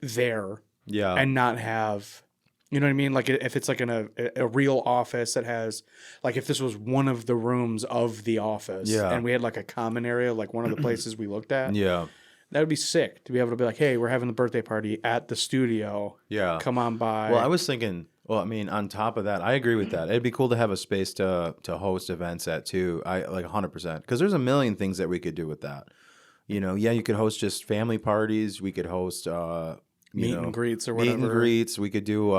there Yeah. and not have, you know what I mean? Like if it's like in a real office that has, like if this was one of the rooms of the office Yeah. and we had like a common area, like one of the places we looked at, Yeah. that would be sick to be able to be like, hey, we're having the birthday party at the studio. Yeah. Come on by. Well, I was thinking, well, I mean, on top of that, I agree with that. It'd be cool to have a space to host events at too. I like 100% because there's a million things that we could do with that. You know, yeah, you could host just family parties. We could host, meet and greets or meet whatever. and greets. We could do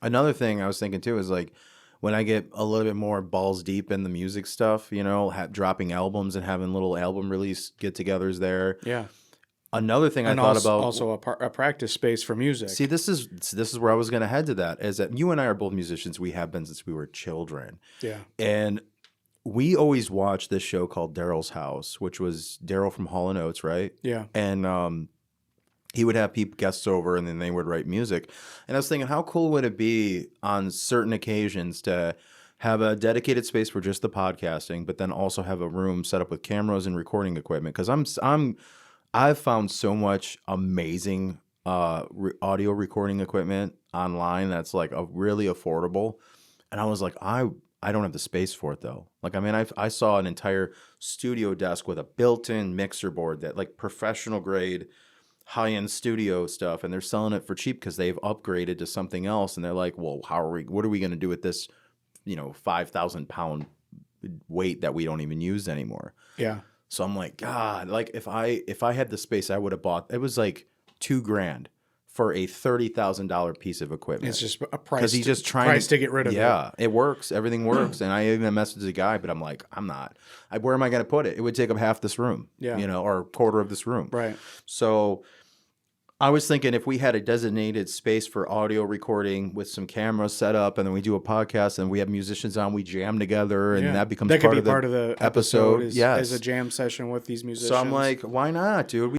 another thing I was thinking too is like when I get a little bit more balls deep in the music stuff, you know, dropping albums and having little album release get-togethers there. Yeah. Another thing And I thought also, about also a practice space for music. See, this is where I was going to head to that is that you and I are both musicians. We have been since we were children. Yeah. And we always watched this show called Daryl's House, which was Daryl from Hall & Oates, right? Yeah. And he would have guests over and then they would write music. And I was thinking, how cool would it be on certain occasions to have a dedicated space for just the podcasting, but then also have a room set up with cameras and recording equipment? Because I've found so much amazing audio recording equipment online that's like really affordable. And I was like, I don't have the space for it though. Like, I mean, I saw an entire studio desk with a built-in mixer board that like professional grade high-end studio stuff. And they're selling it for cheap because they've upgraded to something else. And they're like, well, what are we going to do with this, 5,000 pound weight that we don't even use anymore? Yeah. So I'm like, God, like if I had the space, I would have bought. It was like $2,000 for a $30,000 piece of equipment. It's just a price. Because he's just trying to get rid of it. Yeah, it works. Everything works. And I even messaged the guy, but I'm like, I'm not. Where am I going to put it? It would take up half this room. Yeah. Or a quarter of this room. Right. So I was thinking if we had a designated space for audio recording with some cameras set up, and then we do a podcast, and we have musicians on, we jam together, and that becomes part of the episode. Yes. As a jam session with these musicians. So I'm like, why not, dude?